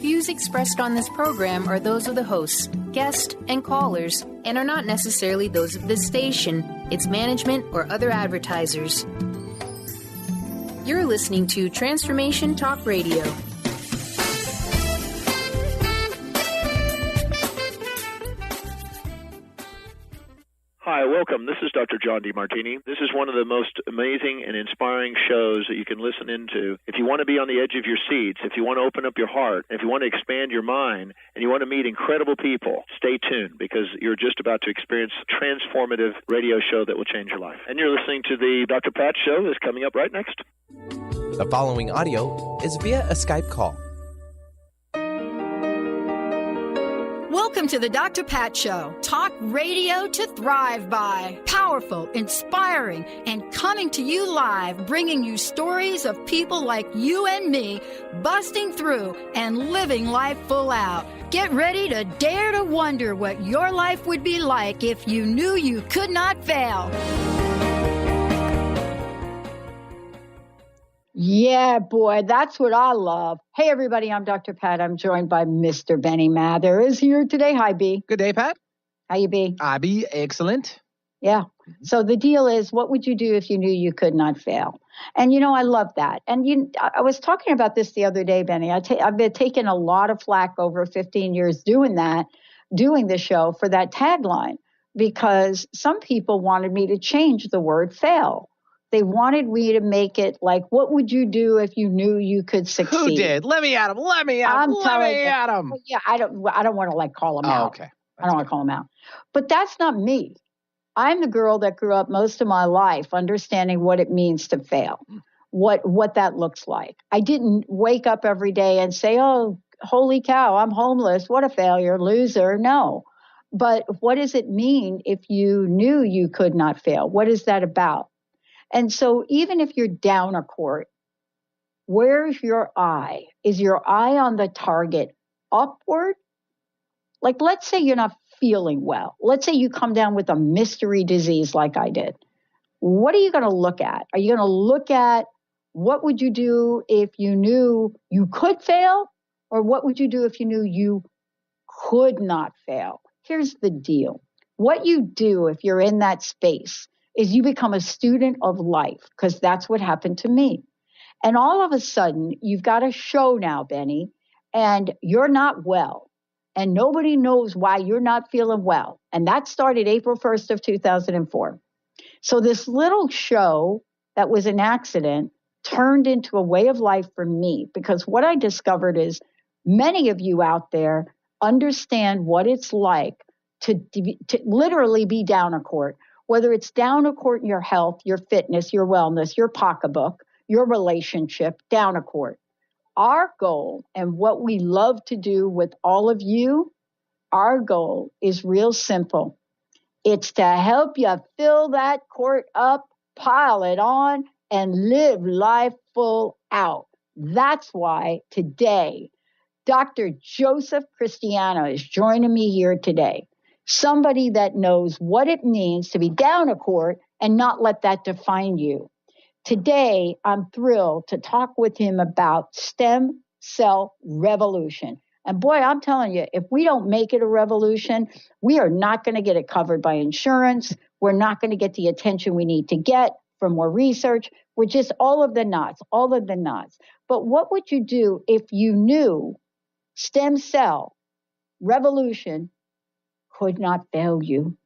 views expressed on this program are those of the hosts, guests, and callers, and are not necessarily those of this station, its management, or other advertisers. You're listening to Transformation Talk Radio. Hi, welcome. This is Dr. John DeMartini. This is one of the most amazing and inspiring shows that you can listen into. If you want to be on the edge of your seats, if you want to open up your heart, if you want to expand your mind, and you want to meet incredible people, stay tuned because you're just about to experience a transformative radio show that will change your life. And you're listening to the Dr. Pat Show that's coming up right next. The following audio is via a Skype call. Welcome to the Dr. Pat Show. Talk radio to thrive by. Powerful, inspiring, and coming to you live, bringing you stories of people like you and me, busting through and living life full out. Get ready to dare to wonder what your life would be like if you knew you could not fail. Yeah, boy, that's what I love. Hey, everybody, I'm Dr. Pat. I'm joined by Mr. Benny Mather is here today. Hi, B. Good day, Pat. How you be? I be excellent. Yeah. So the deal is, what would you do if you knew you could not fail? And, you know, I love that. And I was talking about this the other day, Benny. I've been taking a lot of flack over 15 years doing the show for that tagline, because some people wanted me to change the word fail. They wanted me to make it like, what would you do if you knew you could succeed? Who did? Let me at him. Let me at him. Yeah, I don't want to call him out. Okay. I don't want to call him out. But that's not me. I'm the girl that grew up most of my life understanding what it means to fail, what that looks like. I didn't wake up every day and say, oh, holy cow, I'm homeless. What a failure, loser. No. But what does it mean if you knew you could not fail? What is that about? And so even if you're down a court, where's your eye? Is your eye on the target upward? Like, let's say you're not feeling well. Let's say you come down with a mystery disease like I did. What are you going to look at? Are you going to look at what would you do if you knew you could fail? Or what would you do if you knew you could not fail? Here's the deal. What you do if you're in that space is you become a student of life, because that's what happened to me. And all of a sudden, you've got a show now, Benny, and you're not well. And nobody knows why you're not feeling well. And that started April 1st of 2004. So this little show that was an accident turned into a way of life for me, because what I discovered is many of you out there understand what it's like to literally be down a court. Whether it's down a court in your health, your fitness, your wellness, your pocketbook, your relationship, down a court. Our goal, and what we love to do with all of you, our goal is real simple. It's to help you fill that court up, pile it on, and live life full out. That's why today, Dr. Joseph Christiano is joining me here today. Somebody that knows what it means to be down a court and not let that define you. Today, I'm thrilled to talk with him about stem cell revolution. And boy, I'm telling you, if we don't make it a revolution, we are not going to get it covered by insurance. We're not going to get the attention we need to get for more research. We're just all of the knots. But what would you do if you knew stem cell revolution could not fail you?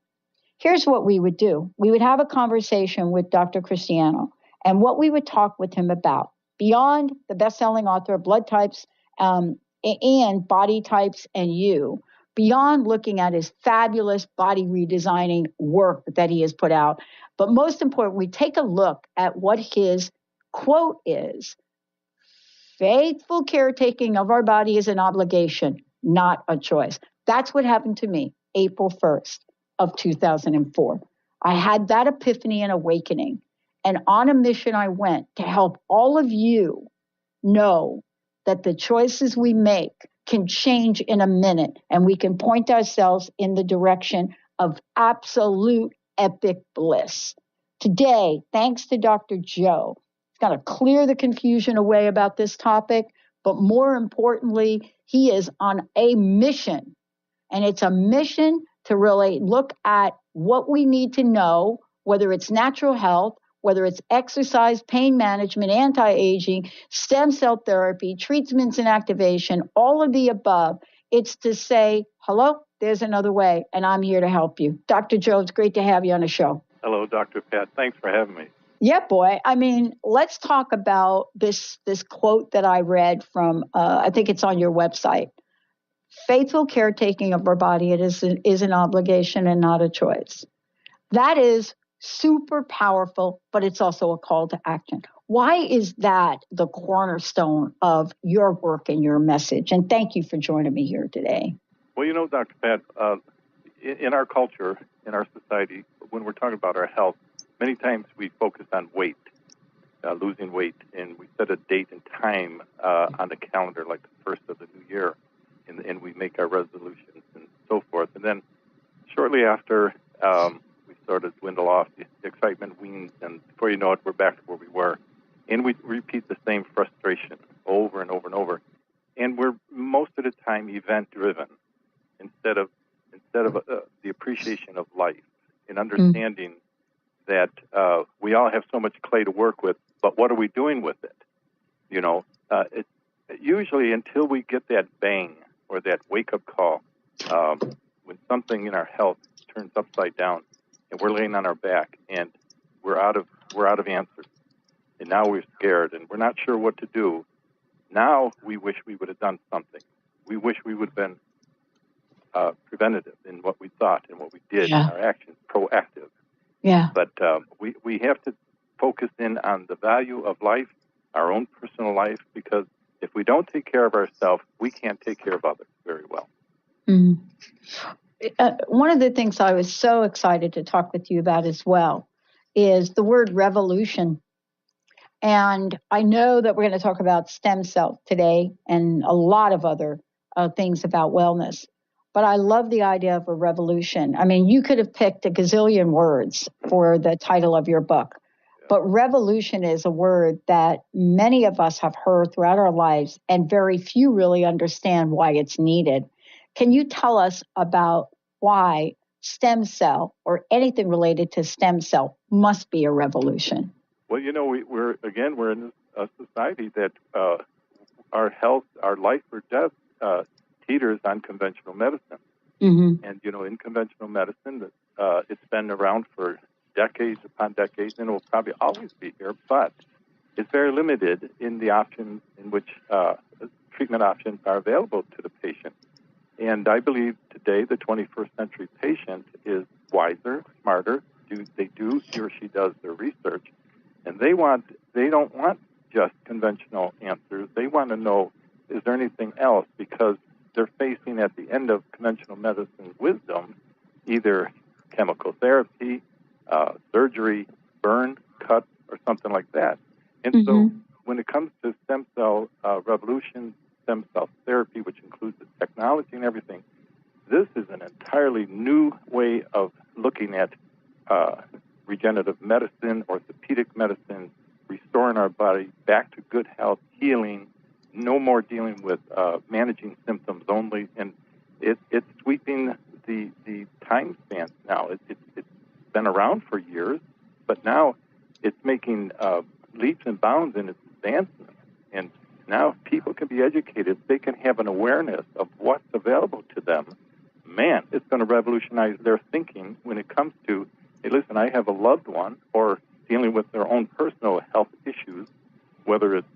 Here's what we would do. We would have a conversation with Dr. Christiano, and what we would talk with him about, beyond the best-selling author of Blood Types and Body Types and You, beyond looking at his fabulous body redesigning work that he has put out. But most important, we take a look at what his quote is: faithful caretaking of our body is an obligation, not a choice. That's what happened to me April 1st of 2004. I had that epiphany and awakening. And on a mission I went to help all of you know that the choices we make can change in a minute, and we can point ourselves in the direction of absolute epic bliss. Today, thanks to Dr. Joe, he's going to clear the confusion away about this topic. But more importantly, he is on a mission. And it's a mission to really look at what we need to know, whether it's natural health, whether it's exercise, pain management, anti-aging, stem cell therapy, treatments and activation, all of the above. It's to say, hello, there's another way, and I'm here to help you. Dr. Joe, it's great to have you on the show. Hello, Dr. Pat. Thanks for having me. Yeah, boy. I mean, let's talk about this quote that I read from, I think it's on your website. Faithful caretaking of our body, it is an obligation and not a choice. That is super powerful, but it's also a call to action. Why is that the cornerstone of your work and your message? And thank you for joining me here today. Well, you know, Dr. Pat, in our culture, in our society, when we're talking about our health, many times we focus on weight, losing weight, and we set a date and time on the calendar, like the first of the new year, and we make our resolutions and so forth. And then shortly after, we sort of dwindle off, the excitement weans, and before you know it, we're back to where we were. And we repeat the same frustration over and over and over. And we're most of the time event-driven instead of the appreciation of life and understanding that we all have so much clay to work with, but what are we doing with it? You know, usually until we get that bang or that wake-up call, when something in our health turns upside down and we're laying on our back and we're out of answers, and now we're scared and we're not sure what to do. Now we wish we would have done something. We wish we would have been preventative in what we thought and what we did in our actions, proactive. Yeah. But we have to focus in on the value of life, our own personal life, because if we don't take care of ourselves, we can't take care of others very well. Mm. One of the things I was so excited to talk with you about as well is the word revolution. And I know that we're going to talk about stem cells today and a lot of other things about wellness. But I love the idea of a revolution. I mean, you could have picked a gazillion words for the title of your book. But revolution is a word that many of us have heard throughout our lives, and very few really understand why it's needed. Can you tell us about why stem cell or anything related to stem cell must be a revolution? Well, you know, we're in a society that our health, our life or death teeters on conventional medicine. Mm-hmm. And, you know, in conventional medicine, it's been around for decades upon decades, and it will probably always be here, but it's very limited in the options in which treatment options are available to the patient. And I believe today the 21st century patient is wiser, smarter. He or she does their research, and they don't want just conventional answers. They want to know, is there anything else? Because they're facing at the end of conventional medicine's wisdom, either chemical therapy, surgery, burn, cut, or something like that. And so when it comes to stem cell revolution, stem cell therapy, which includes the technology and everything, this is an entirely new way of looking at regenerative medicine, orthopedic medicine, restoring our body back to good health, healing, no more dealing with managing symptoms only. And it's sweeping the time span now. It's been around for years, but now it's making leaps and bounds in its advancement. And now people can be educated. They can have an awareness of what's available to them. Man, it's going to revolutionize their thinking when it comes to, hey, listen, I have a loved one, or dealing with their own personal health issues, whether it's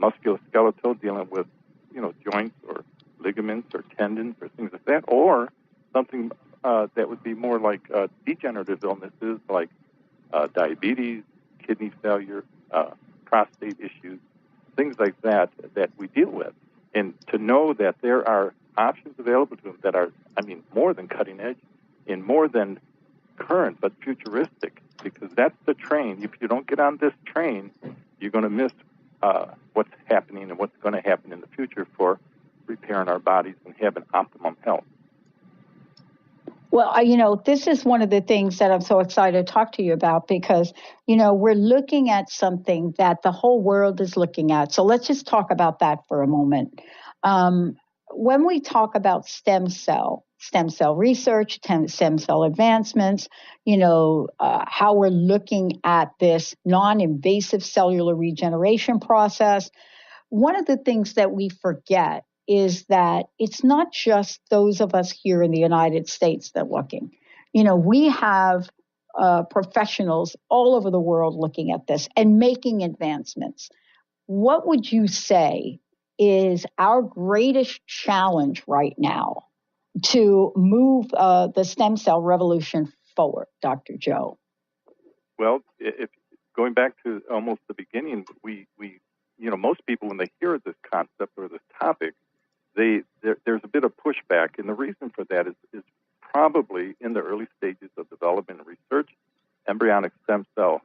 musculoskeletal, dealing with, you know, joints or ligaments or tendons or things like that, or something that would be more like degenerative illnesses like diabetes, kidney failure, prostate issues, things like that we deal with. And to know that there are options available to them that are, more than cutting edge and more than current but futuristic, because that's the train. If you don't get on this train, you're going to miss what's happening and what's going to happen in the future for repairing our bodies and having optimum health. Well, this is one of the things that I'm so excited to talk to you about because, we're looking at something that the whole world is looking at. So let's just talk about that for a moment. When we talk about stem cell research, stem cell advancements, how we're looking at this non-invasive cellular regeneration process, one of the things that we forget is that it's not just those of us here in the United States that are looking. We have professionals all over the world looking at this and making advancements. What would you say is our greatest challenge right now to move the stem cell revolution forward, Dr. Joe? Well, if going back to almost the beginning, we most people, when they hear this concept or this topic, there's a bit of pushback, and the reason for that is probably in the early stages of development and research, embryonic stem cell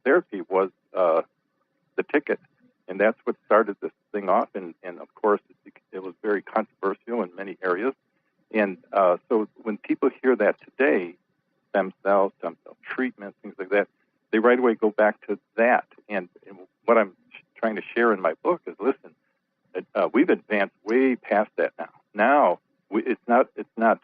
therapy was the ticket, and that's what started this thing off, and of course it was very controversial in many areas, and so when people hear that today, stem cell treatment, things like that, they right away go back to that, and what I'm trying to share in my book is, listen, we've advanced way past that now. Now it's not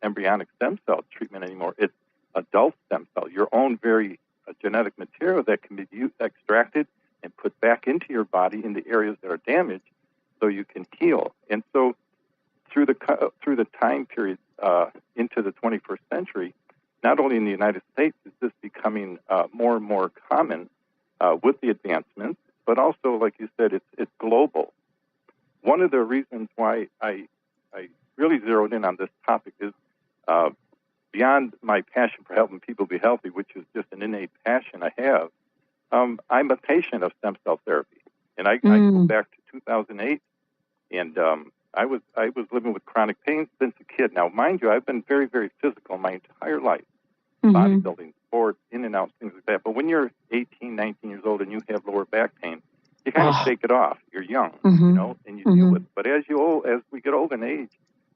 embryonic stem cell treatment anymore. It's adult stem cell, your own very genetic material that can be extracted and put back into your body in the areas that are damaged, so you can heal. And so through the time period into the 21st century, not only in the United States is this becoming more and more common with the advancements, but also, like you said, it's global. One of the reasons why I really zeroed in on this topic is beyond my passion for helping people be healthy, which is just an innate passion I have. I'm a patient of stem cell therapy, and I go back to 2008, and I was living with chronic pain since a kid. Now, mind you, I've been very, very physical my entire life, bodybuilding, sports, in and out, things like that. But when you're 18, 19 years old and you have lower back pain, you kind of shake it off. You're young, and you deal with it. But as we get old in age,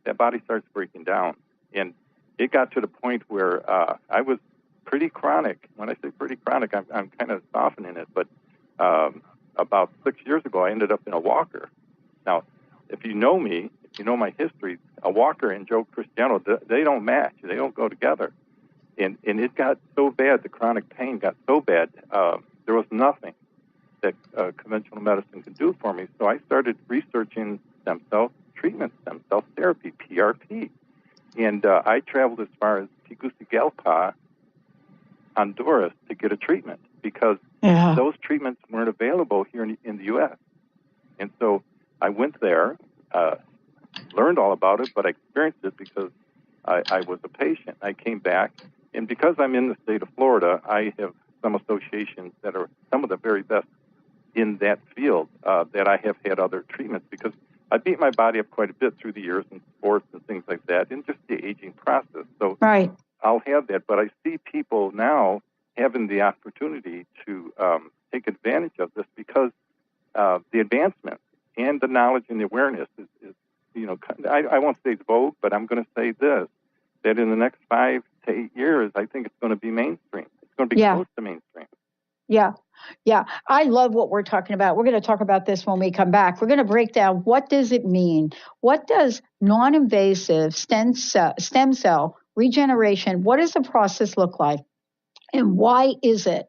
that body starts breaking down. And it got to the point where I was pretty chronic. When I say pretty chronic, I'm kind of softening it. But about 6 years ago, I ended up in a walker. Now, if you know me, if you know my history, a walker and Christiano, they don't match. They don't go together. And it got so bad, the chronic pain got so bad, there was nothing that conventional medicine could do for me. So I started researching stem cell treatment, stem cell therapy, PRP. And I traveled as far as Tegucigalpa, Honduras, to get a treatment because those treatments weren't available here in the U.S. And so I went there, learned all about it, but I experienced it because I was a patient. I came back, and because I'm in the state of Florida, I have some associations that are some of the very best in that field that I have had other treatments because I beat my body up quite a bit through the years in sports and things like that, and just the aging process. So I'll have that, but I see people now having the opportunity to take advantage of this because the advancement and the knowledge and the awareness is I won't say it's vogue, but I'm going to say this, that in the next 5 to 8 years, I think it's going to be mainstream. It's going to be close to mainstream. Yeah. I love what we're talking about. We're going to talk about this when we come back. We're going to break down what does it mean? What does non-invasive stem cell regeneration, what does the process look like? And why is it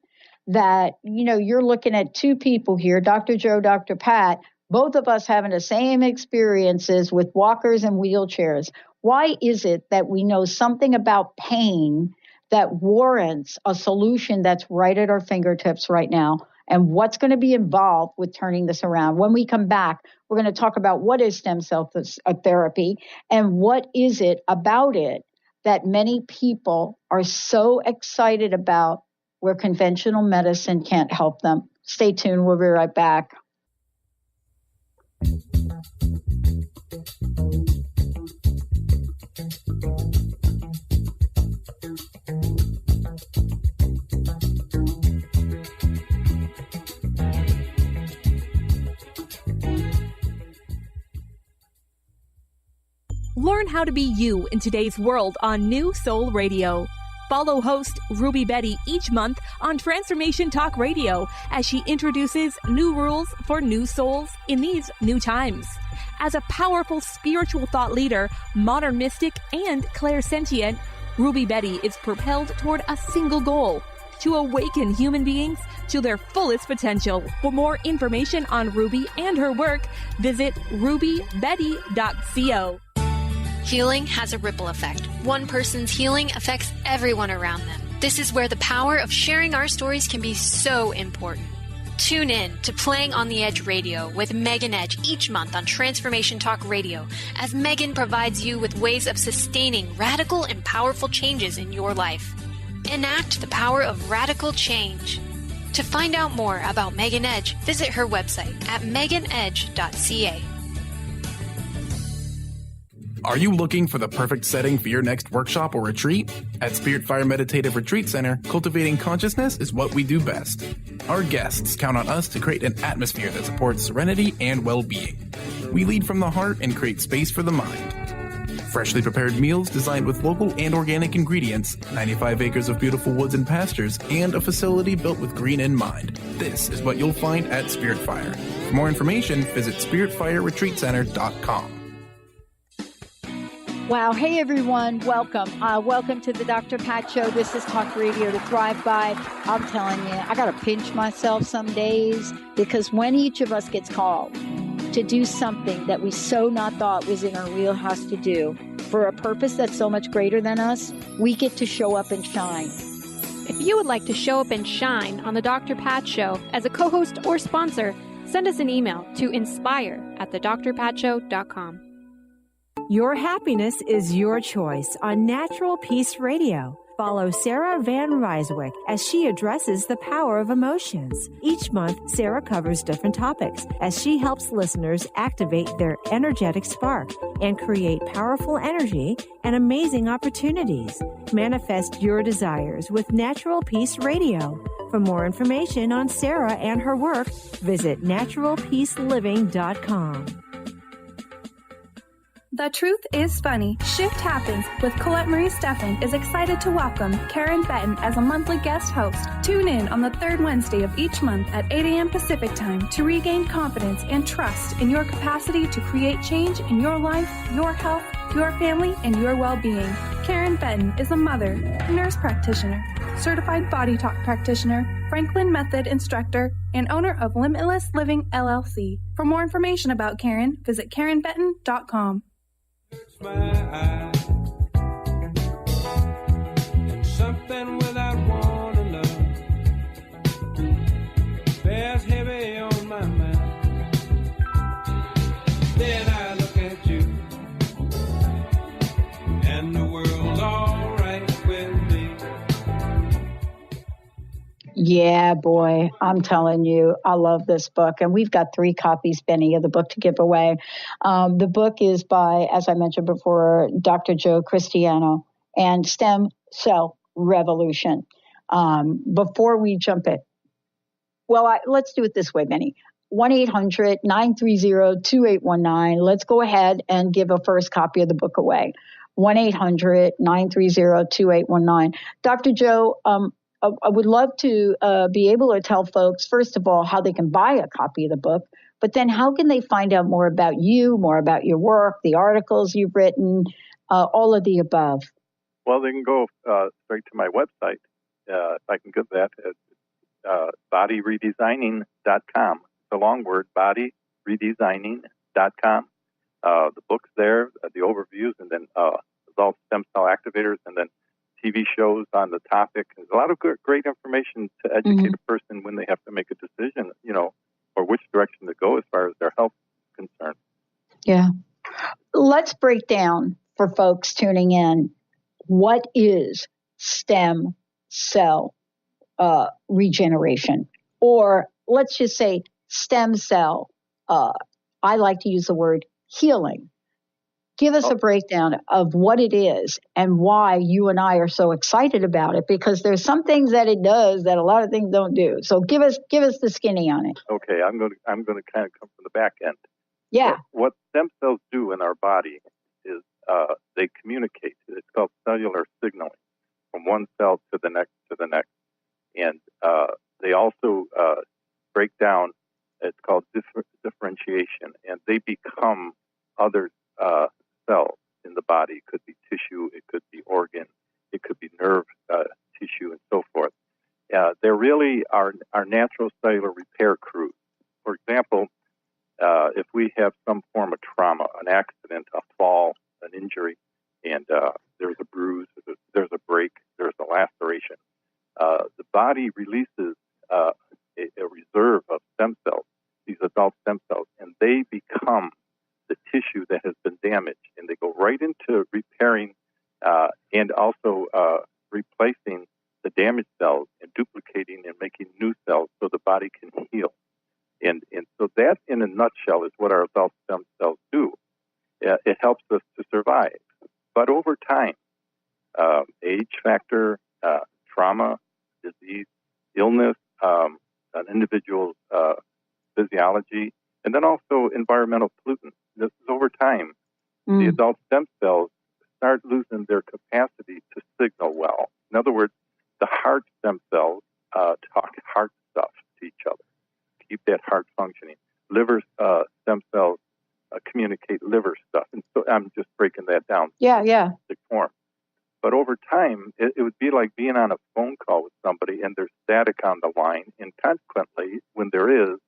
that, you're looking at two people here, Dr. Joe, Dr. Pat, both of us having the same experiences with walkers and wheelchairs. Why is it that we know something about pain that warrants a solution that's right at our fingertips right now? And what's going to be involved with turning this around? When we come back, we're going to talk about what is stem cell therapy and what is it about it that many people are so excited about where conventional medicine can't help them. Stay tuned. We'll be right back. Learn how to be you in today's world on New Soul Radio. Follow host Ruby Betty each month on Transformation Talk Radio as she introduces new rules for new souls in these new times. As a powerful spiritual thought leader, modern mystic, and clairsentient, Ruby Betty is propelled toward a single goal: to awaken human beings to their fullest potential. For more information on Ruby and her work, visit rubybetty.co. Healing has a ripple effect. One person's healing affects everyone around them. This is where the power of sharing our stories can be so important. Tune in to Playing on the Edge Radio with Megan Edge each month on Transformation Talk Radio, as Megan provides you with ways of sustaining radical and powerful changes in your life. Enact the power of radical change. To find out more about Megan Edge, visit her website at meganedge.ca. Are you looking for the perfect setting for your next workshop or retreat? At Spirit Fire Meditative Retreat Center, cultivating consciousness is what we do best. Our guests count on us to create an atmosphere that supports serenity and well-being. We lead from the heart and create space for the mind. Freshly prepared meals designed with local and organic ingredients, 95 acres of beautiful woods and pastures, and a facility built with green in mind. This is what you'll find at Spirit Fire. For more information, visit spiritfireretreatcenter.com. Wow. Hey, everyone. Welcome. Welcome to the Dr. Pat Show. This is Talk Radio to Thrive By. I'm telling you, I got to pinch myself some days, because when each of us gets called to do something that we so not thought was in our wheelhouse to do for a purpose that's so much greater than us, we get to show up and shine. If you would like to show up and shine on the Dr. Pat Show as a co-host or sponsor, send us an email to inspire@thedrpatshow.com. Your happiness is your choice on Natural Peace Radio. Follow Sarah Van Ryswick as she addresses the power of emotions. Each month, Sarah covers different topics as she helps listeners activate their energetic spark and create powerful energy and amazing opportunities. Manifest your desires with Natural Peace Radio. For more information on Sarah and her work, visit naturalpeaceliving.com. The Truth is Funny. Shift Happens with Colette Marie Steffen is excited to welcome Karen Benton as a monthly guest host. Tune in on the third Wednesday of each month at 8 a.m. Pacific Time to regain confidence and trust in your capacity to create change in your life, your health, your family, and your well-being. Karen Benton is a mother, nurse practitioner, certified body talk practitioner, Franklin Method instructor, and owner of Limitless Living LLC. For more information about Karen, visit KarenBenton.com. My eyes, and something without want to love bears heavy on my mind. Then I look at you, and the world's all right with me. Yeah, boy, I'm telling you, I love this book. And we've got 3 copies, Benny, of the book to give away. The book is by, as I mentioned before, Dr. Joe Christiano, and Stem Cell Revolution. Before we jump in, let's do it this way, Benny. 1-800-930-2819. Let's go ahead and give a first copy of the book away. 1-800-930-2819. Dr. Joe, I would love to be able to tell folks, first of all, how they can buy a copy of the book, but then how can they find out more about you, more about your work, the articles you've written, all of the above? Well, they can go straight to my website, if I can get that, at bodyredesigning.com. It's a long word, bodyredesigning.com. The book's there, the overviews, and then adult stem cell activators, and then TV shows on the topic. There's a lot of great information to educate a person when they have to make a decision, or which direction to go as far as their health is concerned. Yeah. Let's break down for folks tuning in, what is stem cell regeneration? Or let's just say stem cell, I like to use the word healing. Give us a breakdown of what it is and why you and I are so excited about it, because there's some things that it does that a lot of things don't do. So give us the skinny on it. Okay, I'm going to kind of come from the back end. Yeah. What stem cells do in our body is become other cells in the body. It could be tissue, it could be organ, it could be nerve tissue, and so forth. They're really our natural cellular repair crews. For example, if we have some form of trauma, an accident, a fall, an injury, and there's a bruise, there's a break, there's a laceration, the body releases a reserve of stem cells, these adult stem cells, and they become the tissue that has been damaged, and they go right into repairing and also replacing the damaged cells and duplicating and making new cells so the body can heal. And so that, in a nutshell, is what our adult stem cells do. It helps us to survive. But over time, age factor, trauma, disease, illness, an individual's physiology, and then also environmental pollutants. This is over time. The adult stem cells start losing their capacity to signal well. In other words, the heart stem cells talk heart stuff to each other, keep that heart functioning. Liver stem cells communicate liver stuff. And so I'm just breaking that down. Yeah. Form. But over time, it would be like being on a phone call with somebody and there's static on the line. And consequently, when there is,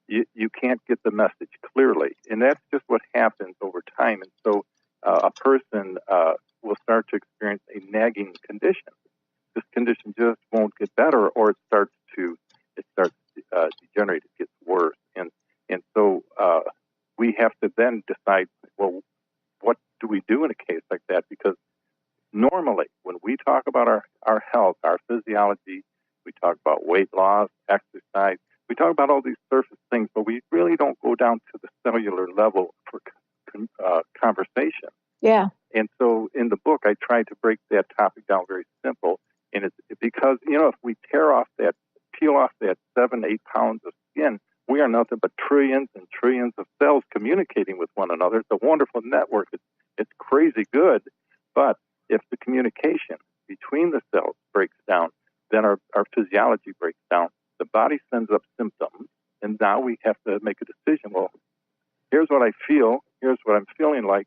you can't get the message clearly. And that's just what happens over time. And so a person will start to experience a nagging condition. This condition just won't get better, or it starts to degenerate. It gets worse. And so we have to then decide, well, what do we do in a case like that? Because normally, when we talk about our health, our physiology, we talk about weight loss, exercise, we talk about all these surface things, but we really don't go down to the cellular level for conversation. Yeah. And so in the book, I tried to break that topic down very simple. And it's because, if we peel off that 7-8 pounds of skin, we are nothing but trillions and trillions of cells communicating with one another. It's a wonderful network. It's crazy good. But if the communication between the cells breaks down, then our physiology breaks down. The body sends up symptoms, and now we have to make a decision. Well, here's what I feel. Here's what I'm feeling like.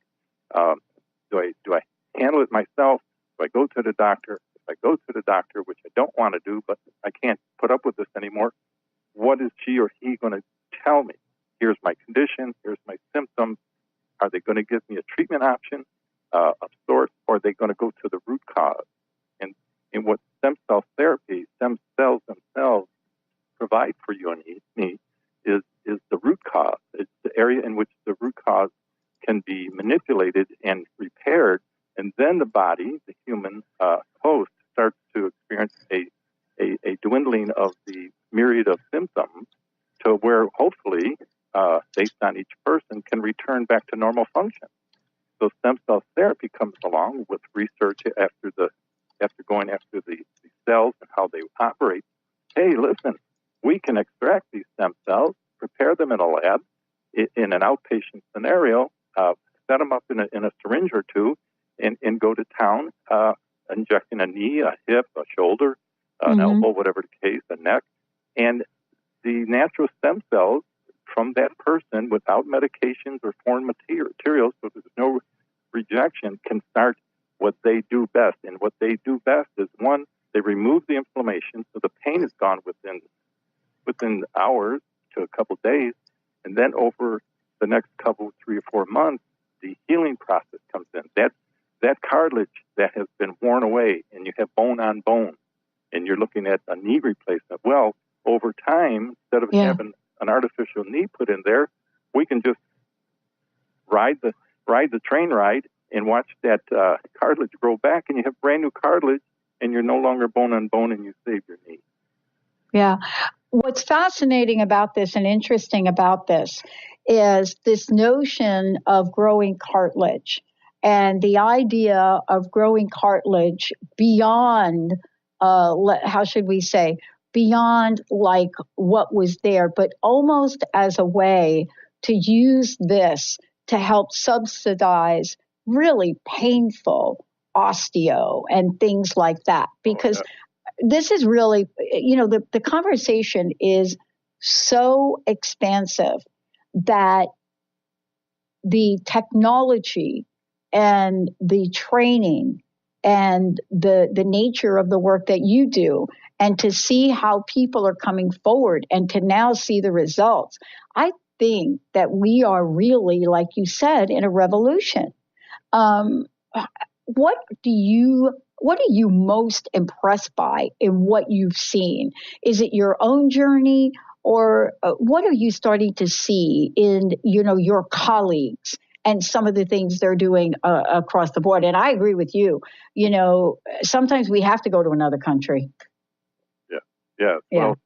Do I handle it myself? Do I go to the doctor? If I go to the doctor, which I don't want to do, but I can't put up with this anymore, what is she or he going to tell me? Here's my condition. Here's my symptoms. Are they going to give me a treatment option of sorts, or are they going to go to the root cause? And what stem cell therapy, stem cells themselves provide for you and me is the root cause. It's the area in which the root cause can be manipulated and repaired, and then the body, the human host, starts to experience a dwindling of the myriad of symptoms to where hopefully, based on each person, can return back to normal function. So stem cell therapy comes along with research after going after the cells and how they operate. Hey, listen, we can extract these stem cells, prepare them in a lab, in an outpatient scenario, set them up in a syringe or two, and go to town, injecting a knee, a hip, a shoulder, an elbow, whatever the case, a neck. And the natural stem cells from that person, without medications or foreign materials, so there's no rejection, can start what they do best. And what they do best is, one, they remove the inflammation, so the pain is gone within hours to a couple days. And then over the next couple, 3 or 4 months, the healing process comes in. That cartilage that has been worn away, and you have bone on bone, and you're looking at a knee replacement. Well, over time, instead of having an artificial knee put in there, we can just ride the train ride and watch that cartilage grow back, and you have brand new cartilage, and you're no longer bone on bone, and you save your knee. Yeah. What's fascinating about this and interesting about this is this notion of growing cartilage and the idea of growing cartilage beyond, how should we say, beyond like what was there, but almost as a way to use this to help subsidize really painful osteo and things like that. Because this is really, the conversation is so expansive that the technology and the training and the nature of the work that you do, and to see how people are coming forward and to now see the results, I think that we are really, like you said, in a revolution. What are you most impressed by in what you've seen? Is it your own journey, or what are you starting to see in, your colleagues and some of the things they're doing across the board? And I agree with you. Sometimes we have to go to another country. Yeah. Well,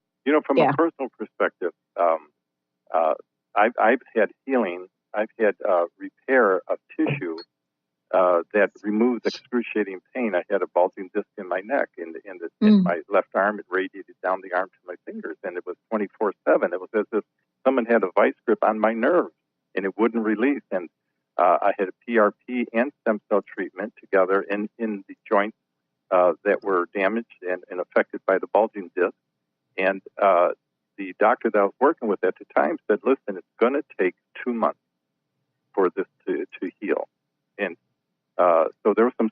from a personal perspective, I've had healing. I've had repair of tissue that removes excruciating pain. I had a bulging disc in my neck, in my left arm. It radiated down the arm to my fingers, and it was 24/7. It was as if someone had a vice grip on my nerve, and it wouldn't release. And I had a PRP and stem cell treatment together in the joints that were damaged and affected by the bulging disc. And the doctor that I was working with at the time said, listen, it's going to take 2 months for this to heal. And so there was some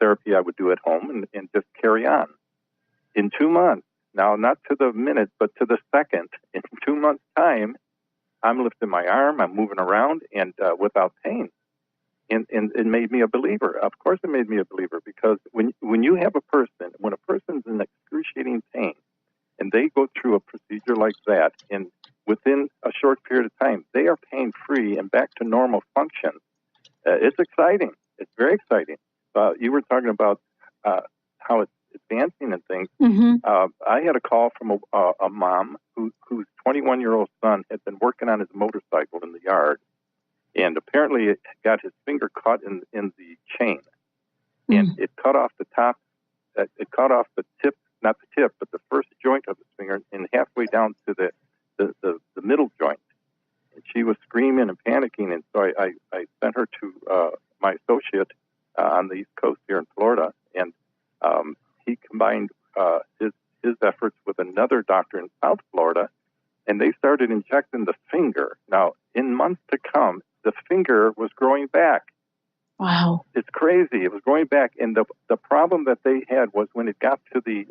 therapy I would do at home and just carry on. In 2 months, now not to the minute, but to the second, in 2 months' time, I'm lifting my arm, I'm moving around, and without pain. And it made me a believer. Of course it made me a believer, because when you have when a person's in excruciating pain, and they go through a procedure like that, and within a short period of time, they are pain-free and back to normal function. It's exciting. It's very exciting. You were talking about how it's advancing and things. Mm-hmm. I had a call from a mom whose 21-year-old son had been working on his motorcycle in the yard, and apparently it got his finger caught in the chain, and it cut off the top. It cut off the tip, not the tip, but the first joint of his finger, and halfway down to the middle joint. And she was screaming and panicking, and so I sent her to my associate on the East Coast here in Florida, and he combined his efforts with another doctor in South Florida, and they started injecting the finger. Now, in months to come, the finger was growing back. Wow. It's crazy. It was growing back, and the problem that they had was when it got to the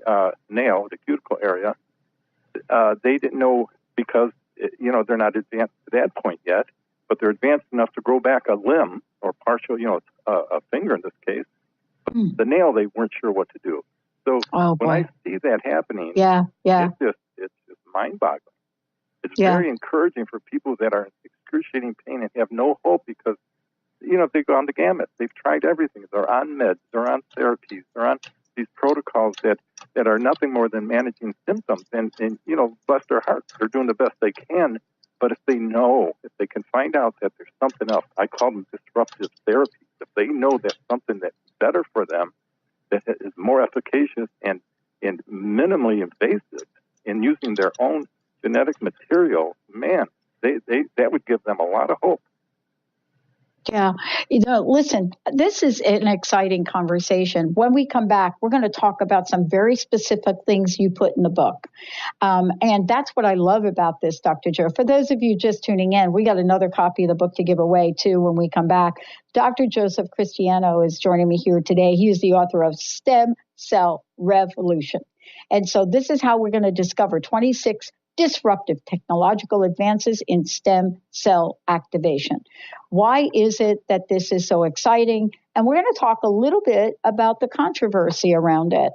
nail, the cuticle area, they didn't know, because they're not advanced to that point yet, but they're advanced enough to grow back a limb or partial, a finger in this case. But the nail, they weren't sure what to do. So when I see that happening, it's just mind-boggling. It's very encouraging for people that are in excruciating pain and have no hope, because they've gone the gamut. They've tried everything. They're on meds. They're on therapies. They're on these protocols that are nothing more than managing symptoms. And bless their hearts, they're doing the best they can. But if they can find out that there's something else, I call them disruptive therapies. If they know there's something that's better for them, that is more efficacious and minimally invasive in using their own genetic material, man, that would give them a lot of hope. Yeah. Listen, this is an exciting conversation. When we come back, we're going to talk about some very specific things you put in the book. And that's what I love about this, Dr. Joe. For those of you just tuning in, we got another copy of the book to give away, too, when we come back. Dr. Joseph Christiano is joining me here today. He is the author of Stem Cell Revolution. And so this is how we're going to discover 26 disruptive technological advances in stem cell activation. Why is it that this is so exciting? And we're going to talk a little bit about the controversy around it.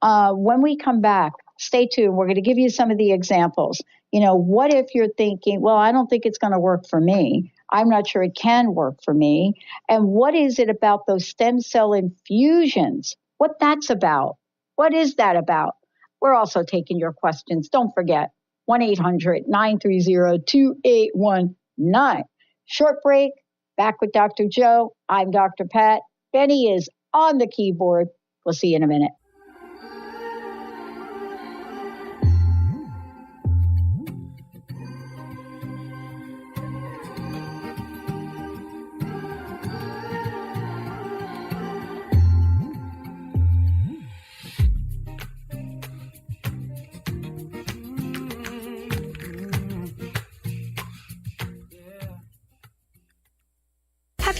When we come back, stay tuned. We're going to give you some of the examples. What if you're thinking, well, I don't think it's going to work for me. I'm not sure it can work for me. And what is it about those stem cell infusions? What that's about? What is that about? We're also taking your questions. Don't forget, 1-800-930-2819. Short break. Back with Dr. Joe. I'm Dr. Pat. Benny is on the keyboard. We'll see you in a minute.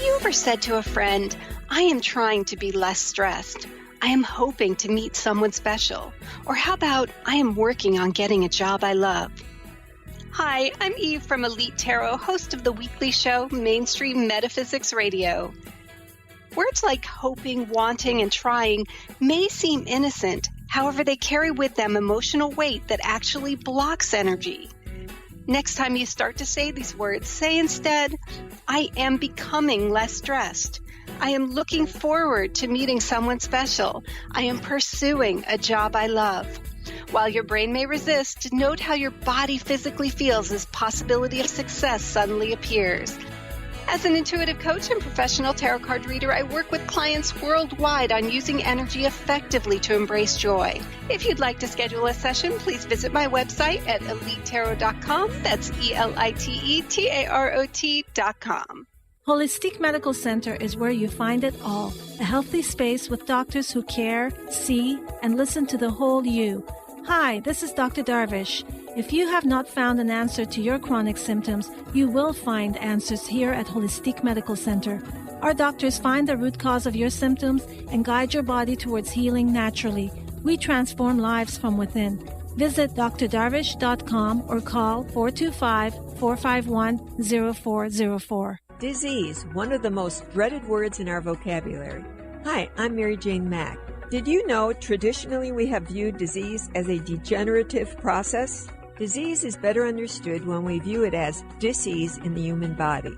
you ever said to a friend, I am trying to be less stressed. I am hoping to meet someone special. Or how about, I am working on getting a job I love. Hi, I'm Eve from Elite Tarot, host of the weekly show Mainstream Metaphysics Radio. Words like hoping, wanting, and trying may seem innocent. However, they carry with them emotional weight that actually blocks energy. Next time you start to say these words, say instead, I am becoming less stressed. I am looking forward to meeting someone special. I am pursuing a job I love. While your brain may resist, note how your body physically feels as possibility of success suddenly appears. As an intuitive coach and professional tarot card reader, I work with clients worldwide on using energy effectively to embrace joy. If you'd like to schedule a session, please visit my website at elitetarot.com. That's ELITETAROT.com. Holistic Medical Center is where you find it all. A healthy space with doctors who care, see, and listen to the whole you. Hi, this is Dr. Darvish. If you have not found an answer to your chronic symptoms, you will find answers here at Holistic Medical Center. Our doctors find the root cause of your symptoms and guide your body towards healing naturally. We transform lives from within. Visit drdarvish.com or call 425-451-0404. Disease, one of the most dreaded words in our vocabulary. Hi, I'm Mary Jane Mack. Did you know traditionally we have viewed disease as a degenerative process? Disease is better understood when we view it as dis-ease in the human body.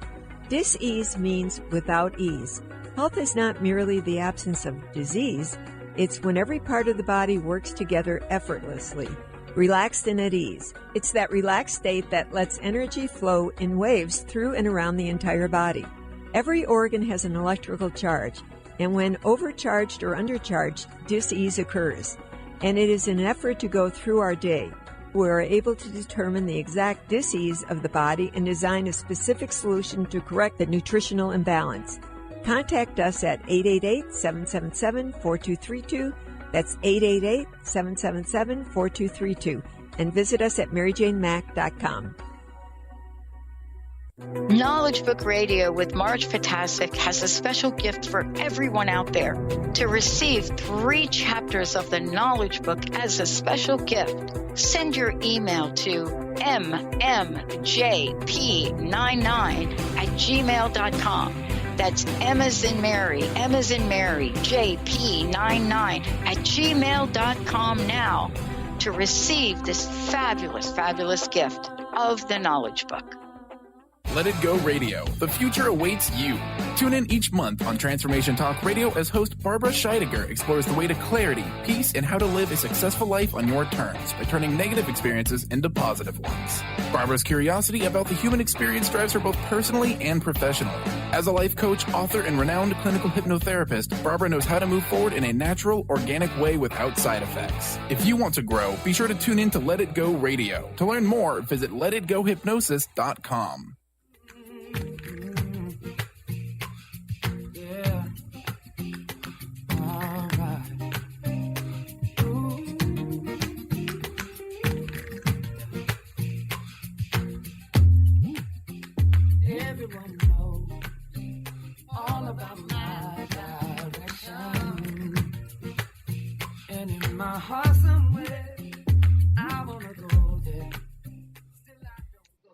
Dis-ease means without ease. Health is not merely the absence of disease, it's when every part of the body works together effortlessly, relaxed and at ease. It's that relaxed state that lets energy flow in waves through and around the entire body. Every organ has an electrical charge, and when overcharged or undercharged, dis-ease occurs. And it is an effort to go through our day. We are able to determine the exact dis-ease of the body and design a specific solution to correct the nutritional imbalance. Contact us at 888-777-4232. That's 888-777-4232. And visit us at maryjanemack.com. Knowledge Book Radio with Marge Potasic has a special gift for everyone out there. To receive 3 chapters of the Knowledge Book as a special gift, send your email to mmjp99@gmail.com. That's M as in Mary, JP99@gmail.com now to receive this fabulous, fabulous gift of the Knowledge Book. Let It Go Radio. The future awaits you. Tune in each month on Transformation Talk Radio as host Barbara Scheidegger explores the way to clarity, peace, and how to live a successful life on your terms by turning negative experiences into positive ones. Barbara's curiosity about the human experience drives her both personally and professionally. As a life coach, author, and renowned clinical hypnotherapist, Barbara knows how to move forward in a natural, organic way without side effects. If you want to grow, be sure to tune in to Let It Go Radio. To learn more, visit letitgohypnosis.com. Everyone knows all about my direction, and in my heart somewhere I wanna go there.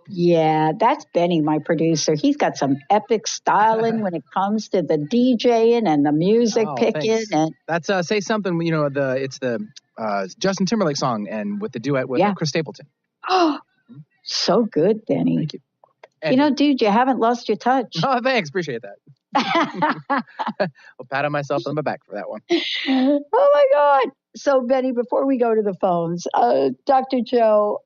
Yeah, that's Benny, my producer. He's got some epic styling when it comes to the DJing and the music picking. Thanks. And That's Say Something, it's the Justin Timberlake song and with the duet with Chris Stapleton. oh, so good, Benny. Thank you. Dude, you haven't lost your touch. Oh, thanks. Appreciate that. I'll pat on myself on my back for that one. Oh, my God. So, Benny, before we go to the phones, Dr. Joe,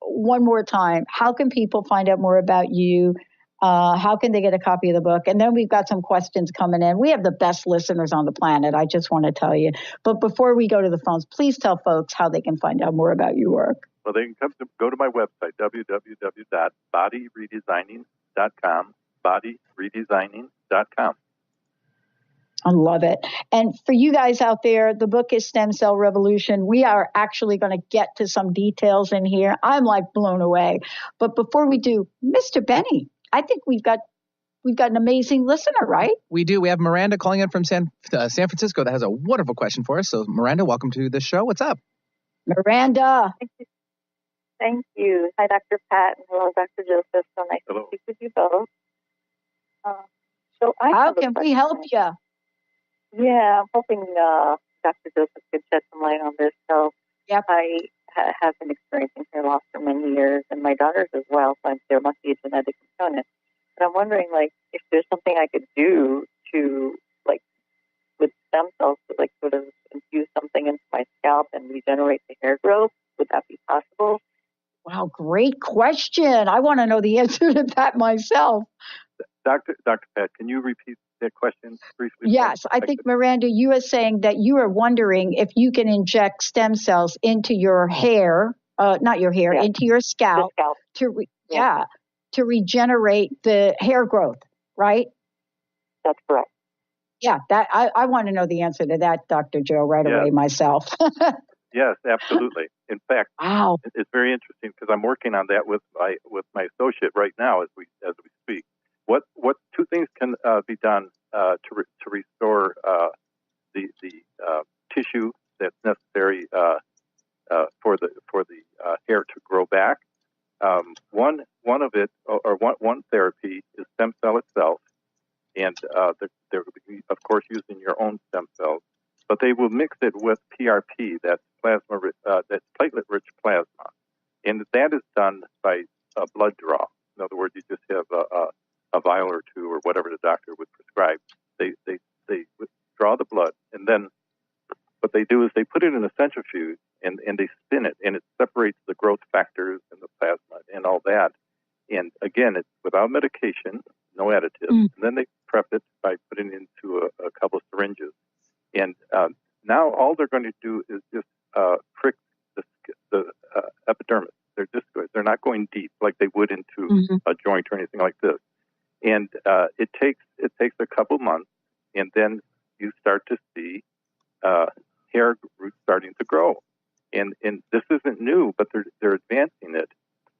one more time, how can people find out more about you? How can they get a copy of the book? And then we've got some questions coming in. We have the best listeners on the planet, I just want to tell you. But before we go to the phones, please tell folks how they can find out more about your work. Well, they can go to my website, www.bodyredesigning.com, bodyredesigning.com. I love it. And for you guys out there, the book is Stem Cell Revolution. We are actually going to get to some details in here. I'm like blown away. But before we do, Mr. Benny, I think we've got we've got an amazing listener, right? We do. We have Miranda calling in from San Francisco that has a wonderful question for us. So, Miranda, welcome to the show. What's up? Miranda. Thank you. Hi, Dr. Pat, and hello, Dr. Joseph. So nice to speak with you both. How can we help you? Yeah, I'm hoping Dr. Joseph could shed some light on this. So I have been experiencing hair loss for many years, and my daughters as well, so there must be a genetic component. But I'm wondering, if there's something I could do to, with stem cells, to, sort of infuse something into my scalp and regenerate the hair growth. Would that be possible? Wow, great question. I want to know the answer to that myself. Dr. Pat, can you repeat that question briefly? Yes, I think, Miranda, you were saying that you are wondering if you can inject stem cells into your hair, not your hair, into your scalp, to regenerate the hair growth, right? That's correct. Yeah, that I want to know the answer to that, Dr. Joe, right away myself. Yes, absolutely. In fact, wow, it's very interesting because I'm working on that with my associate right now as we speak. What two things can be done to restore the tissue that's necessary for the hair to grow back? One of it, or one therapy, is stem cell itself, and they're of course using your own stem cells, but they will mix it with PRP, that's that's platelet-rich plasma, and that is done by a blood draw. In other words, you just have a vial or two or whatever the doctor would prescribe. They draw the blood, and then what they do is they put it in a centrifuge and they spin it, and it separates the growth factors and the plasma and all that. And again, it's without medication, no additives. And then they prep it by putting it into a couple of syringes. And now all they're going to do is just prick the epidermis. They're not going deep like they would into a joint or anything like this. And it takes a couple months, and then you start to see hair roots starting to grow. And this isn't new, but they're advancing it.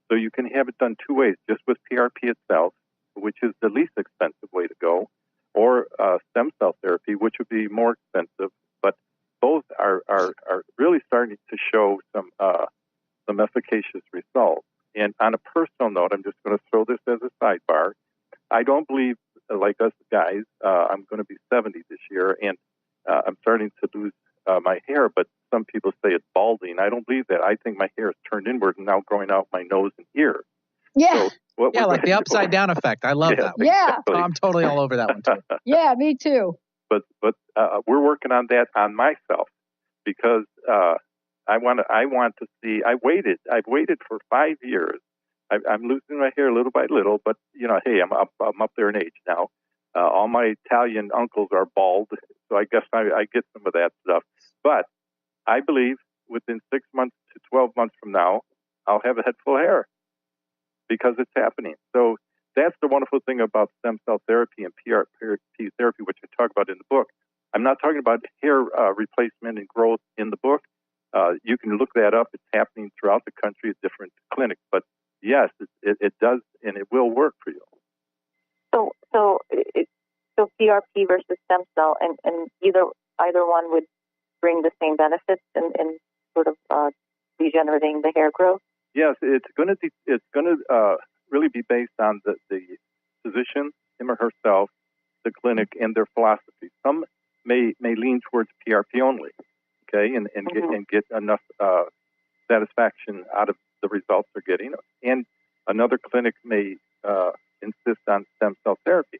So you can have it done two ways, just with PRP itself, which is the least expensive way to go, or stem cell therapy, which would be more expensive. But both are really starting to show some efficacious results. And on a personal note, I'm just going to throw this as a sidebar. I don't believe, like us guys, I'm going to be 70 this year, and I'm starting to lose my hair, but some people say it's balding. I don't believe that. I think my hair is turned inward and now growing out my nose and ears. Yeah. So like the upside down effect. I love that one. Yeah. Oh, I'm totally all over that one too. Yeah, me too. But we're working on that on myself because I want to see. I've waited for 5 years. I'm losing my hair little by little, but hey, I'm up there in age now. All my Italian uncles are bald, so I guess I get some of that stuff. But I believe within 6 months to 12 months from now, I'll have a head full of hair because it's happening. So that's the wonderful thing about stem cell therapy and PRP therapy, which I talk about in the book. I'm not talking about hair replacement and growth in the book. You can look that up. It's happening throughout the country at different clinics. But yes, it does, and it will work for you. So PRP versus stem cell, and either one would bring the same benefits in sort of degenerating the hair growth. Yes, it's going to really be based on the physician, him or herself, the clinic, and their philosophy. Some may lean towards PRP only, okay, and get enough satisfaction out of the results they're getting, and another clinic may insist on stem cell therapy.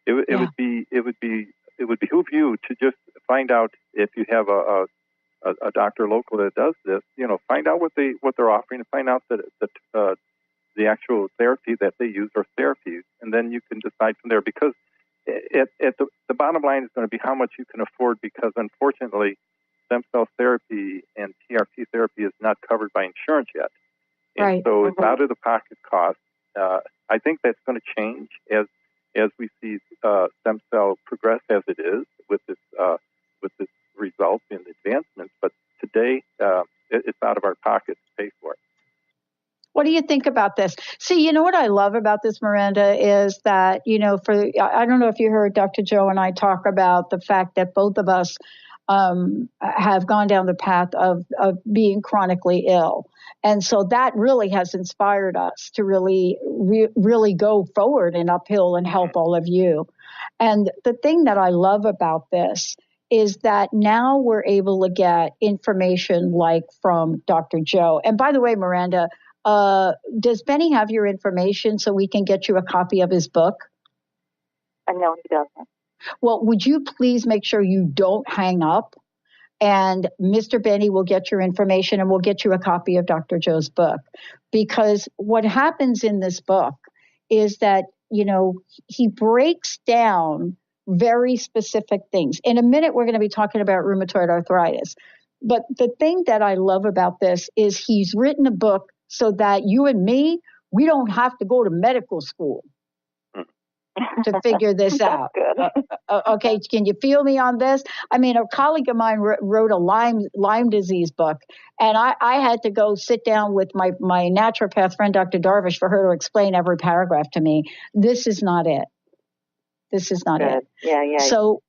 It would behoove you to just find out if you have a doctor local that does this. Find out what they're offering, and find out that the actual therapy that they use or therapies, and then you can decide from there. Because the bottom line is going to be how much you can afford. Because unfortunately, stem cell therapy and PRP therapy is not covered by insurance yet, and so it's out of the pocket cost. I think that's going to change as we see stem cell progress as it is with this results and advancements. But today, it's out of our pocket to pay for it. What do you think about this? See, you know what I love about this, Miranda, is that, I don't know if you heard Dr. Joe and I talk about the fact that both of us have gone down the path of being chronically ill. And so that really has inspired us to really go forward and uphill and help all of you. And the thing that I love about this is that now we're able to get information like from Dr. Joe. And by the way, Miranda, does Benny have your information so we can get you a copy of his book? No, he doesn't. Well, would you please make sure you don't hang up? And Mr. Benny will get your information and we'll get you a copy of Dr. Joe's book. Because what happens in this book is that, he breaks down very specific things. In a minute, we're going to be talking about rheumatoid arthritis. But the thing that I love about this is he's written a book so that you and me, we don't have to go to medical school to figure this out. Okay, can you feel me on this? I mean, a colleague of mine wrote a Lyme disease book, and I had to go sit down with my naturopath friend, Dr. Darvish, for her to explain every paragraph to me. This is not it. This is not it. Yeah. So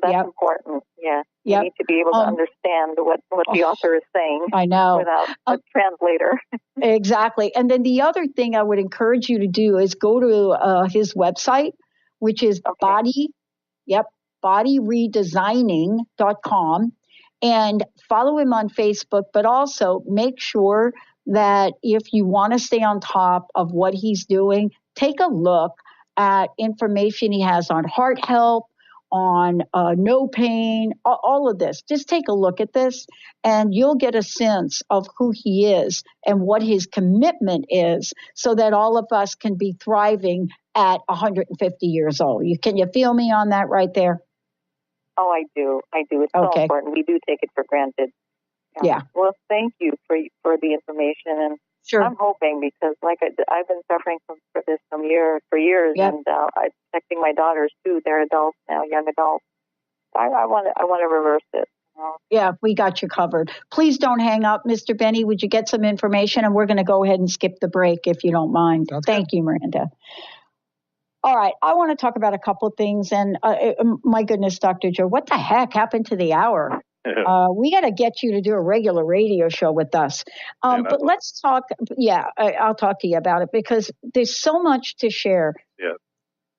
that's important. Yeah. You need to be able to understand what the author is saying. I know. Without a translator. Exactly. And then the other thing I would encourage you to do is go to his website, which is bodyredesigning.com, and follow him on Facebook, but also make sure that if you want to stay on top of what he's doing, take a look at information he has on heart health, on no pain, all of this. Just take a look at this and you'll get a sense of who he is and what his commitment is so that all of us can be thriving at 150 years old. Can you feel me on that right there? Oh, I do. It's so important. We do take it for granted. Yeah. Well, thank you for the information. And sure. I'm hoping, because I've been suffering for years, and I'm protecting my daughters too. They're adults now, young adults. I want to reverse it. Yeah, we got you covered. Please don't hang up, Mr. Benny. Would you get some information? And we're going to go ahead and skip the break if you don't mind. Thank you, Miranda. All right, I want to talk about a couple of things. And my goodness, Dr. Joe, what the heck happened to the hour? We got to get you to do a regular radio show with us. But let's talk. Yeah, I'll talk to you about it because there's so much to share. Yeah.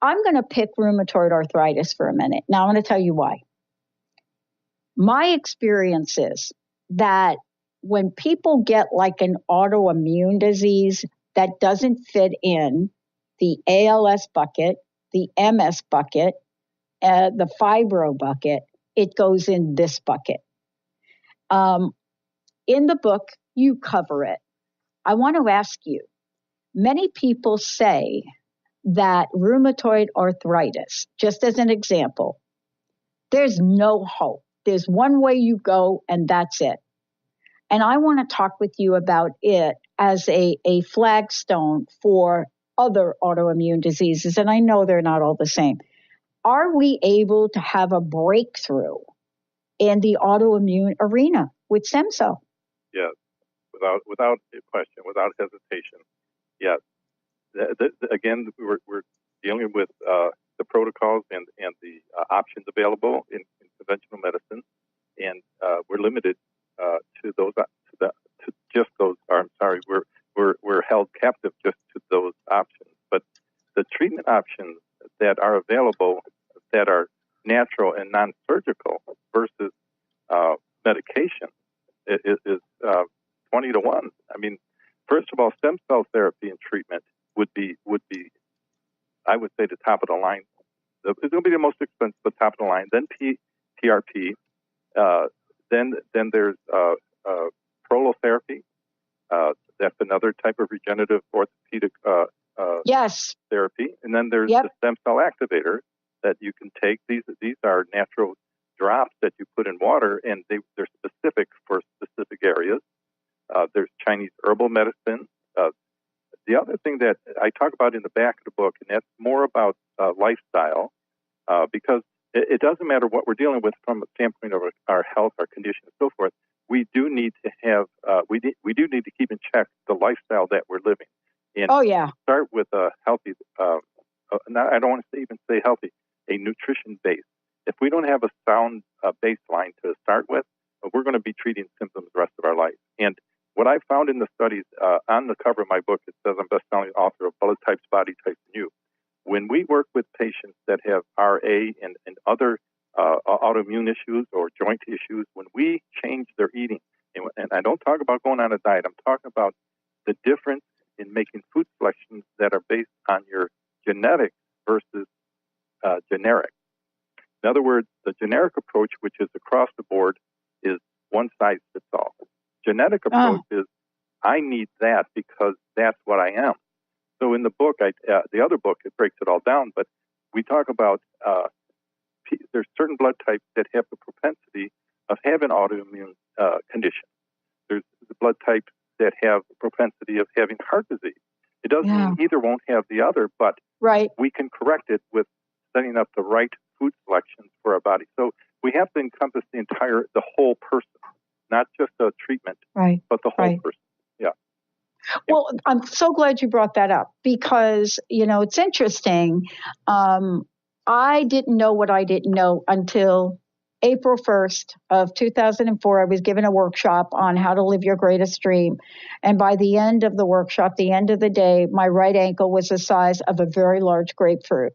I'm going to pick rheumatoid arthritis for a minute. Now, I'm going to tell you why. My experience is that when people get like an autoimmune disease that doesn't fit in the ALS bucket, the MS bucket, the fibro bucket, it goes in this bucket. In the book, you cover it. I want to ask you, many people say that rheumatoid arthritis, just as an example, there's no hope. There's one way you go, and that's it. And I want to talk with you about it as a flagstone for other autoimmune diseases. And I know they're not all the same. Are we able to have a breakthrough in the autoimmune arena with stem cell? Yes, without question, without hesitation. Yes. Again, we're dealing with the protocols and the options available in conventional medicine, and we're limited to those. To just those. I'm sorry, we're held captive just to those options. But the treatment options that are available, that are natural and non-surgical versus medication, is 20 to 1. I mean, first of all, stem cell therapy and treatment would be, I would say, the top of the line. It's going to be the most expensive, but top of the line. Then PRP. Then there's prolotherapy. That's another type of regenerative orthopedic therapy. And then there's the stem cell activator that you can take. These are natural drops that you put in water, and they're specific for specific areas. There's Chinese herbal medicine. The other thing that I talk about in the back of the book, and that's more about lifestyle, because it doesn't matter what we're dealing with from a standpoint of our health, our condition, and so forth. we do need to have we do need to keep in check the lifestyle that we're living. And start with a healthy. I don't want to even say healthy. A nutrition base. If we don't have a sound baseline to start with, we're going to be treating symptoms the rest of our life. And what I found in the studies, on the cover of my book, it says I'm best-selling author of Blood Types, Body Types, and You. When we work with patients that have RA and other autoimmune issues or joint issues, when we change their eating, and I don't talk about going on a diet, I'm talking about the difference in making food selections that are based on your genetics versus generic. In other words, the generic approach, which is across the board, is one size fits all. Genetic approach is, I need that because that's what I am. So in the book, the other book, it breaks it all down, but we talk about there's certain blood types that have the propensity of having autoimmune conditions. There's the blood types that have the propensity of having heart disease. It doesn't mean either won't have the other, but we can correct it with setting up the right food selections for our body. So we have to encompass the whole person, not just a treatment, but the whole person. Yeah. Well, I'm so glad you brought that up because, it's interesting. I didn't know what I didn't know until April 1st of 2004. I was given a workshop on how to live your greatest dream. And by the end of the workshop, the end of the day, my right ankle was the size of a very large grapefruit.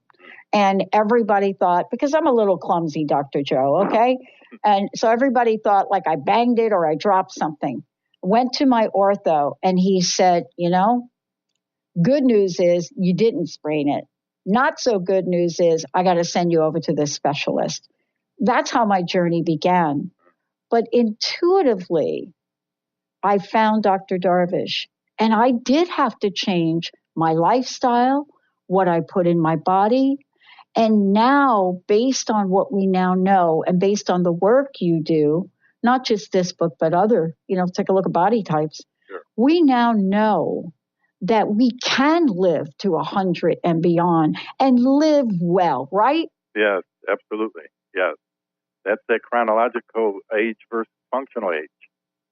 And everybody thought, because I'm a little clumsy, Dr. Joe, okay? And so everybody thought like I banged it or I dropped something. Went to my ortho and he said, good news is you didn't sprain it. Not so good news is I got to send you over to this specialist. That's how my journey began. But intuitively, I found Dr. Darvish, and I did have to change my lifestyle, what I put in my body. And now, based on what we now know and based on the work you do, not just this book, but other, take a look at body types, we now know that we can live to 100 and beyond and live well, right? Yes, absolutely. Yes. That's that chronological age versus functional age.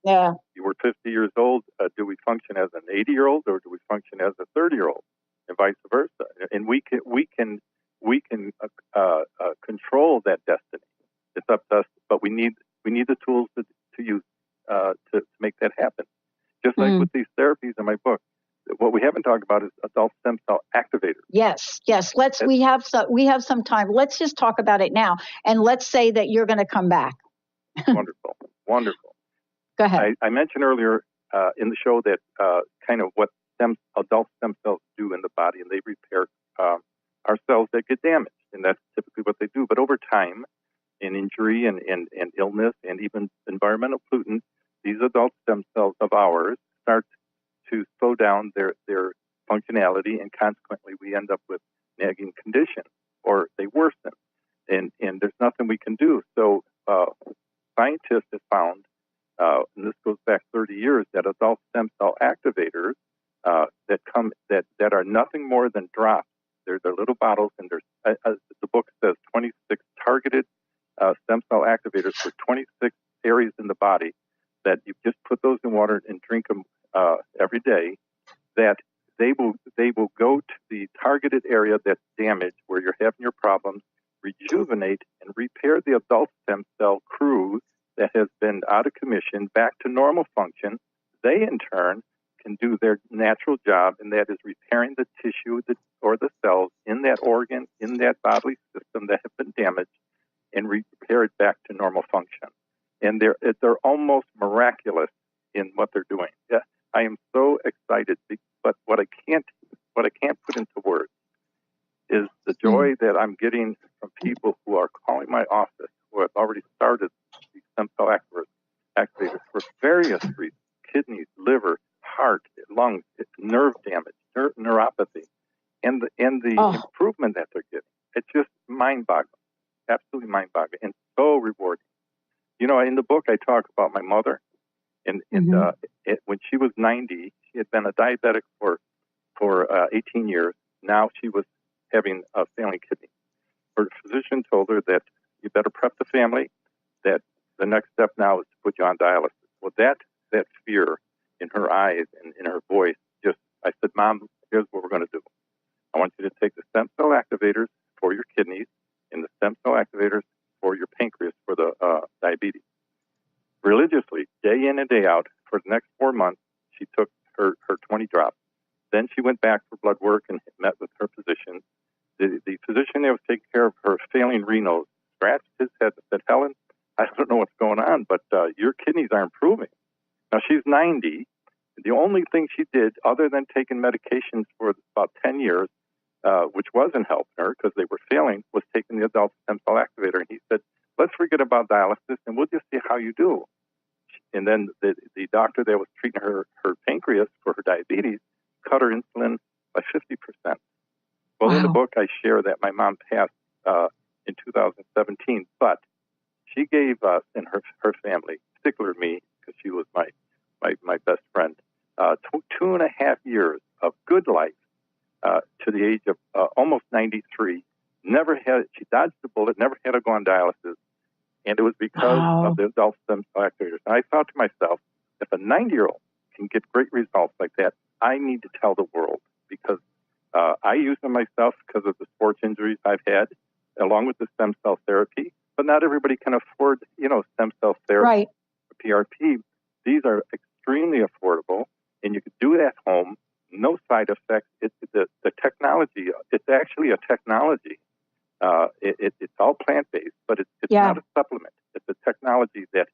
Yeah. You were 50 years old. Do we function as an 80-year-old or do we function as a 30-year-old, and vice versa? And we can control that destiny. It's up to us, but we need the tools to use to make that happen. Just like with these therapies in my book. What we haven't talked about is adult stem cell activators. Yes. We have some time. Let's just talk about it now, and let's say that you're going to come back. Wonderful. Go ahead. I mentioned earlier in the show that kind of what adult stem cells do in the body, and they repair our cells that get damaged, and that's typically what they do. But over time, in injury and illness and even environmental pollutants, these adult stem cells of ours start to slow down their functionality, and consequently we end up with nagging conditions, or they worsen, and there's nothing we can do. So scientists have found, and this goes back 30 years, that adult stem cell activators that are nothing more than drops. They're little bottles, and there's, as the book says, 26 targeted stem cell activators for 26 areas in the body, that you just put those in water and drink them every day, that they will go to the targeted area that's damaged, where you're having your problems, rejuvenate and repair the adult stem cell crew that has been out of commission back to normal function. They, in turn, can do their natural job, and that is repairing the tissue or the cells in that organ, in that bodily system that have been damaged, and repair it back to normal function. And they're almost miraculous in what they're doing. Yeah, I am so excited, but what I can't put into words is the joy that I'm getting from people who are calling my office, who have already started these stem cell activators for various reasons: kidneys, liver, heart, lungs, nerve damage, neuropathy, and the improvement that they're getting. It's just mind-boggling, absolutely mind-boggling, and so rewarding. In the book I talk about my mother, and when she was 90, she had been a diabetic for 18 years. Now she was having a failing kidney. Her physician told her that you better prep the family, that the next step now is to put you on dialysis. Well, that fear in her eyes and in her voice, I said, Mom, here's what we're going to do. I want you to take the stem cell activators for your kidneys and the stem cell activators for your pancreas for the diabetes. Religiously, day in and day out, for the next 4 months, she took her 20 drops. Then she went back for blood work and met with her physician. The physician that was taking care of her failing renals scratched his head and said, Helen, I don't know what's going on, but your kidneys are improving. Now, she's 90. The only thing she did, other than taking medications for about 10 years, which wasn't helping her because they were failing, was taking the adult stem cell activator. And he said, let's forget about dialysis and we'll just see how you do. And then the doctor that was treating her pancreas for her diabetes cut her insulin by 50%. Well, in the book, I share that my mom passed in 2017, but she gave us and her family, particularly me, because she was my best friend, 2.5 years of good life to the age of almost 93. She dodged the bullet, never had to go on dialysis, and it was because of the adult stem cell activators. And I thought to myself, if a 90-year-old can get great results like that, I need to tell the world, because I use them myself because of the sports injuries I've had, along with the stem cell therapy. But not everybody can afford, stem cell therapy, PRP. These are extremely affordable, and you can do it at home. No side effects. The technology. It's actually a technology. It's all plant-based, but it's not a supplement. It's a technology that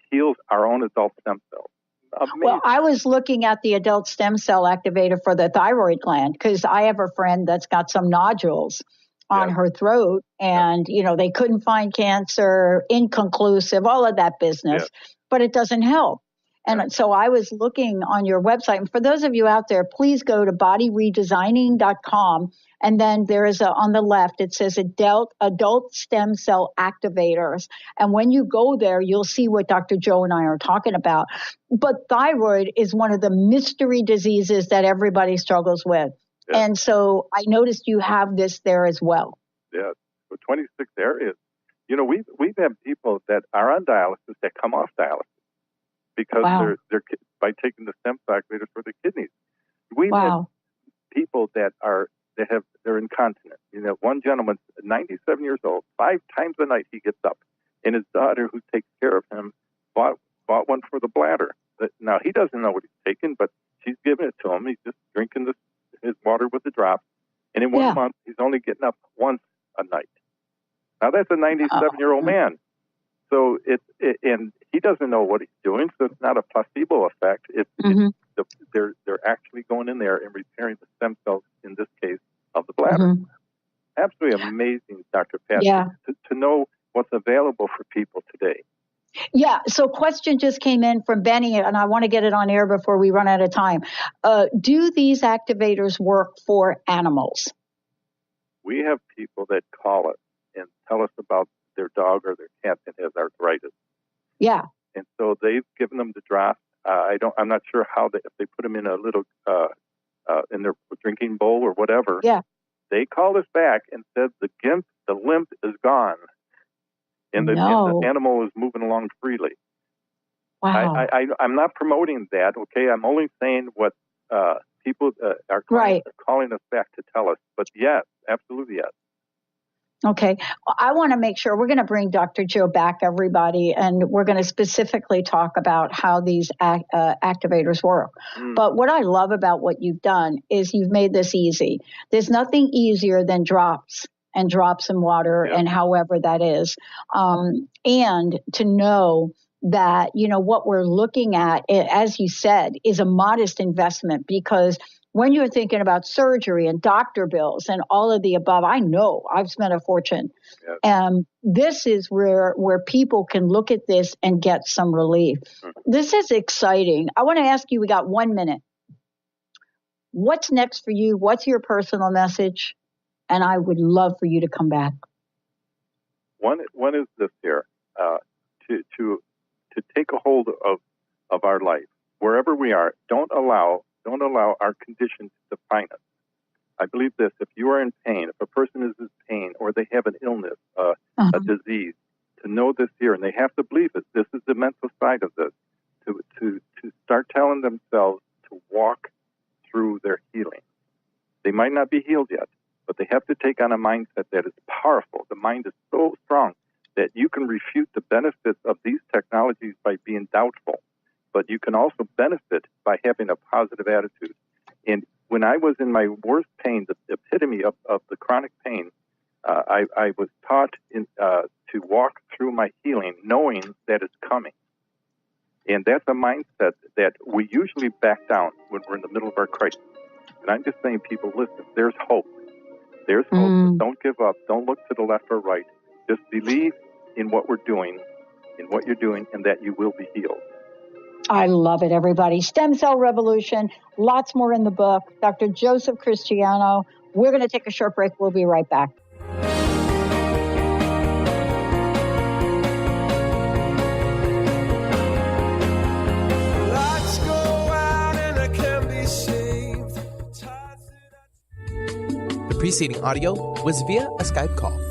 heals our own adult stem cells. Amazing. Well, I was looking at the adult stem cell activator for the thyroid gland because I have a friend that's got some nodules on her throat, and they couldn't find cancer, inconclusive, all of that business, but it doesn't help. And so I was looking on your website, and for those of you out there, please go to bodyredesigning.com, and then there is on the left, it says adult stem cell activators. And when you go there, you'll see what Dr. Joe and I are talking about. But thyroid is one of the mystery diseases that everybody struggles with. Yeah. And so I noticed you have this there as well. Yeah, so 26 areas. We've had people that are on dialysis that come off dialysis because they're by taking the stem cell activators for their kidneys. We've had people they're incontinent. One gentleman's 97 years old. 5 times a night he gets up, and his daughter, who takes care of him, bought one for the bladder. Now he doesn't know what he's taking, but she's giving it to him. He's just drinking his water with the drops, and in 1 month he's only getting up once a night. Now that's a 97-year-old man. So and he doesn't know what he's doing, so it's not a placebo effect. They're actually going in there and repairing the stem cells, in this case, of the bladder. Absolutely amazing, Dr. Pat, to know what's available for people today. Yeah, so question just came in from Benny, and I want to get it on air before we run out of time. Do these activators work for animals? We have people that call us and tell us about their dog or their cat that has arthritis. Yeah. And so they've given them the drop. I'm not sure how if they put them in a little in their drinking bowl or whatever. Yeah. They called us back and said the limp is gone, and the animal is moving along freely. Wow. I'm not promoting that. Okay, I'm only saying what people are calling us back to tell us. But yes, absolutely yes. Okay. I want to make sure we're going to bring Dr. Joe back, everybody, and we're going to specifically talk about how these activators work. But what I love about what you've done is you've made this easy. There's nothing easier than drops and water and however that is. And to know that, what we're looking at, as you said, is a modest investment, because when you're thinking about surgery and doctor bills and all of the above, I know I've spent a fortune. Yep. This is where people can look at this and get some relief. This is exciting. I want to ask you, we got 1 minute. What's next for you? What's your personal message? And I would love for you to come back. One is this here, to take a hold of our life, wherever we are. Don't allow our conditions to define us. I believe this: if you are in pain, if a person is in pain, or they have an illness, a disease, to know this here, and they have to believe it. This is the mental side of this. to start telling themselves to walk through their healing. They might not be healed yet, but they have to take on a mindset that is powerful. The mind is so strong that you can refute the benefits of these technologies by being doubtful, but you can also benefit by having a positive attitude. And when I was in my worst pain, the epitome of the chronic pain, I was taught to walk through my healing knowing that it's coming. And that's a mindset that we usually back down when we're in the middle of our crisis. And I'm just saying, people, listen, there's hope. There's hope. Don't give up. Don't look to the left or right. Just believe in what we're doing, in what you're doing, and that you will be healed. I love it, everybody. Stem Cell Revolution. Lots more in the book. Dr. Joseph Christiano. We're going to take a short break. We'll be right back. The preceding audio was via a Skype call.